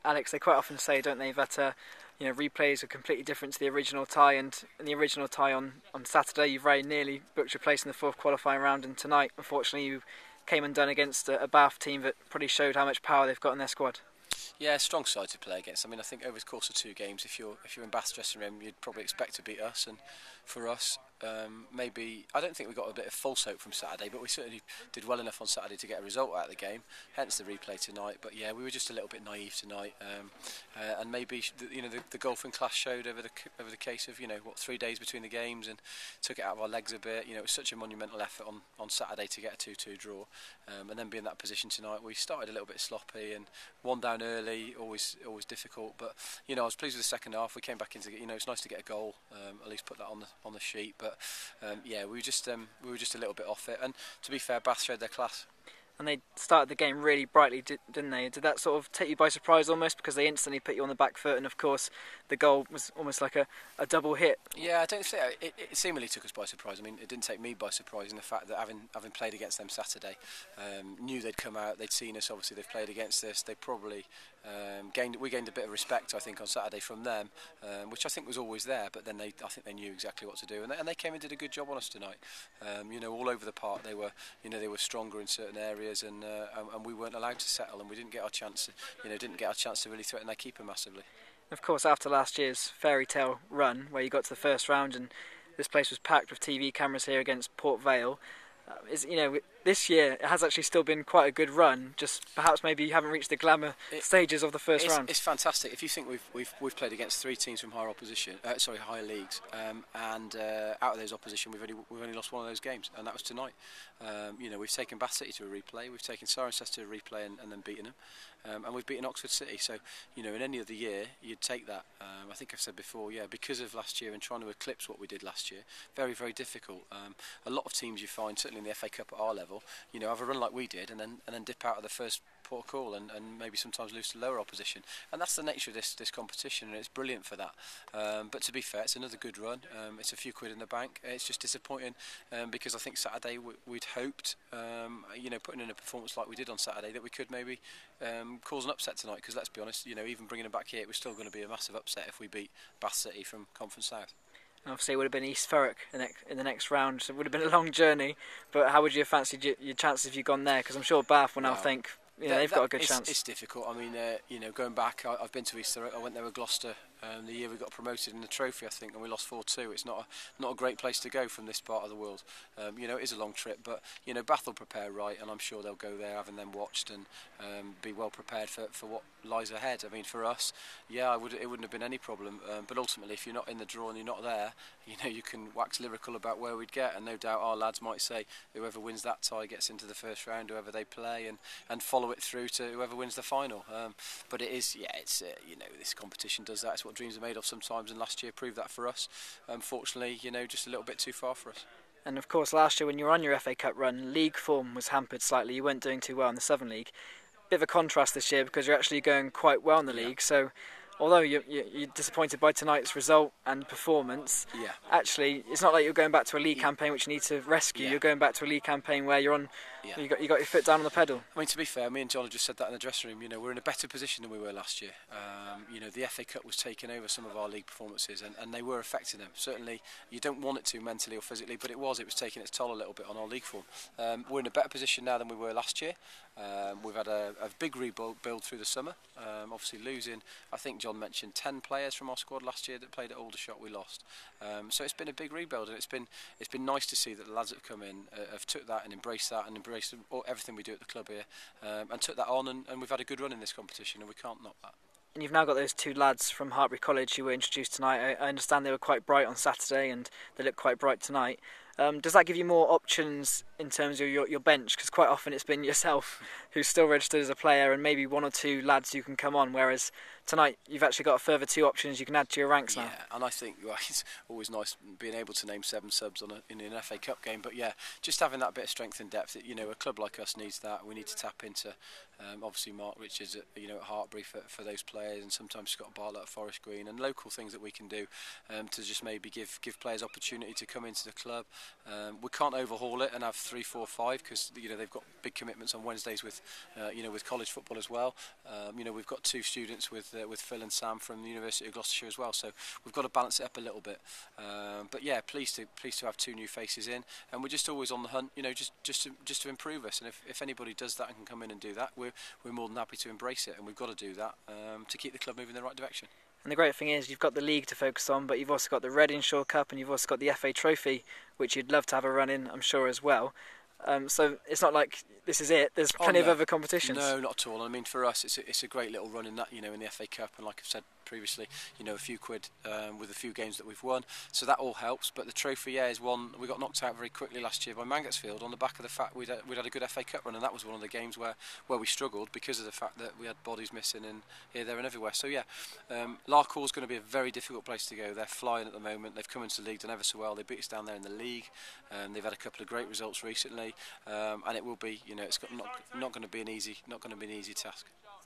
Alex, they quite often say, don't they, that replays are completely different to the original tie, and in the original tie on Saturday, you very nearly booked your place in the fourth qualifying round, and tonight, unfortunately, you came undone against a Bath team that probably showed how much power they've got in their squad. Yeah, strong side to play against. I mean, I think over the course of 2 games, if you're in Bath's dressing room, you'd probably expect to beat us. And for us, maybe I don't think we got a bit of false hope from Saturday, but we certainly did well enough on Saturday to get a result out of the game. Hence the replay tonight. But yeah, we were just a little bit naive tonight, and maybe the golfing class showed over the case of 3 days between the games and took it out of our legs a bit. It was such a monumental effort on Saturday to get a 2-2 draw, and then be in that position tonight. We started a little bit sloppy and one down early, always difficult. But I was pleased with the second half. We came back into it's nice to get a goal, at least put that on the sheet. But yeah, we were just a little bit off it. And to be fair, Bath showed their class. And they started the game really brightly, didn't they? Did that sort of take you by surprise almost, because they instantly put you on the back foot, and of course the goal was almost like a double hit? Yeah, I don't think it seemingly took us by surprise. I mean, it didn't take me by surprise in the fact that having played against them Saturday, knew they'd come out, they'd seen us. Obviously, they've played against us. They probably gained a bit of respect, I think, on Saturday from them, which I think was always there. But then I think they knew exactly what to do, and they came and did a good job on us tonight. All over the park, they were stronger in certain areas. And we weren't allowed to settle, and we didn't get our chance. To really threaten their keeper massively. Of course, after last year's fairy tale run, where you got to the first round and this place was packed with TV cameras here against Port Vale, this year it has actually still been quite a good run. Just perhaps maybe you haven't reached the glamour stages of the first round. It's fantastic. If you think we've played against 3 teams from higher leagues, and out of those opposition we've only lost one of those games, and that was tonight. We've taken Bath City to a replay, we've taken Cirencester to a replay and then beaten them, and we've beaten Oxford City. So in any other year you'd take that. I think I've said before, because of last year and trying to eclipse what we did last year, very, very difficult. A lot of teams you find, certainly in the FA Cup at our level, have a run like we did and then dip out of the first port of call and maybe sometimes lose to lower opposition, and that's the nature of this competition, and it's brilliant for that. But to be fair, it's another good run. It's a few quid in the bank. It's just disappointing because I think Saturday we'd hoped, putting in a performance like we did on Saturday, that we could maybe cause an upset tonight, because let's be honest, even bringing them back here, it was still going to be a massive upset if we beat Bath City from Conference South. Obviously, it would have been East Thurrock in the next round, so it would have been a long journey. But how would you have fancied your chances if you'd gone there? Because I'm sure Bath will now think they've got a good chance. It's difficult. I mean, going back, I've been to East Thurrock. I went there with Gloucester the year we got promoted in the trophy, I think, and we lost 4-2. It's not a great place to go from this part of the world. It is a long trip, but Bath will prepare right, and I'm sure they'll go there having them watched and be well prepared for what lies ahead. I mean, for us, it wouldn't have been any problem. But ultimately, if you're not in the draw and you're not there, you can wax lyrical about where we'd get, and no doubt our lads might say whoever wins that tie gets into the first round, whoever they play, and follow it through to whoever wins the final. But it is, it's this competition does that. It's what dreams are made of sometimes, and last year proved that for us. Unfortunately, just a little bit too far for us. And of course, last year when you were on your FA Cup run, league form was hampered slightly. You weren't doing too well in the Southern League. Bit of a contrast this year because you're actually going quite well in the league. So although you're disappointed by tonight's result and performance, actually it's not like you're going back to a league campaign which you need to rescue. You're going back to a league campaign where you're on. You got your foot down on the pedal. I mean, to be fair, me and John have just said that in the dressing room. We're in a better position than we were last year. The FA Cup was taking over some of our league performances, and they were affecting them. Certainly, you don't want it to mentally or physically, but it was taking its toll a little bit on our league form. We're in a better position now than we were last year. We've had a big rebuild through the summer. Obviously, losing, I think John mentioned 10 players from our squad last year that played at Aldershot. We lost, so it's been a big rebuild, and it's been nice to see that the lads that have come in have took that and embraced that and embraced everything we do at the club here, and took that on, and we've had a good run in this competition, and we can't knock that. And you've now got those 2 lads from Hartbury College who were introduced tonight. I understand they were quite bright on Saturday and they look quite bright tonight. Does that give you more options in terms of your bench? Because quite often it's been yourself who's still registered as a player and maybe 1 or 2 lads who can come on, whereas tonight you've actually got a further 2 options you can add to your ranks now. Yeah, and I think it's always nice being able to name 7 subs in an FA Cup game, but just having that bit of strength and depth, a club like us needs that. We need to tap into Obviously Mark Richards at, at Hartbury for those players, and sometimes Scott Bartlett at Forest Green, and local things that we can do to just maybe give players opportunity to come into the club. We can't overhaul it and have 3, 4, 5 because they've got big commitments on Wednesdays with with college football as well. We've got 2 students with Phil and Sam from the University of Gloucestershire as well, so we've got to balance it up a little bit. But yeah, pleased to have 2 new faces in, and we're just always on the hunt, just to improve us. And if anybody does that and can come in and do that, we're more than happy to embrace it, and we've got to do that to keep the club moving in the right direction. And the great thing is you've got the league to focus on, but you've also got the Readingshire Cup and you've also got the FA Trophy, which you'd love to have a run in, I'm sure, as well. So it's not like this is it. There's plenty of other competitions. No, not at all. I mean, for us, it's a great little run in that, in the FA Cup, and like I've said previously, a few quid with a few games that we've won, so that all helps. But the trophy, is one we got knocked out very quickly last year by Mangotsfield on the back of the fact we'd had a good FA Cup run, and that was one of the games where we struggled because of the fact that we had bodies missing and here, there, and everywhere. So yeah, Larkhall's going to be a very difficult place to go. They're flying at the moment. They've come into the league, done ever so well. They beat us down there in the league. They've had a couple of great results recently, and it will be, it's not going to be an easy task.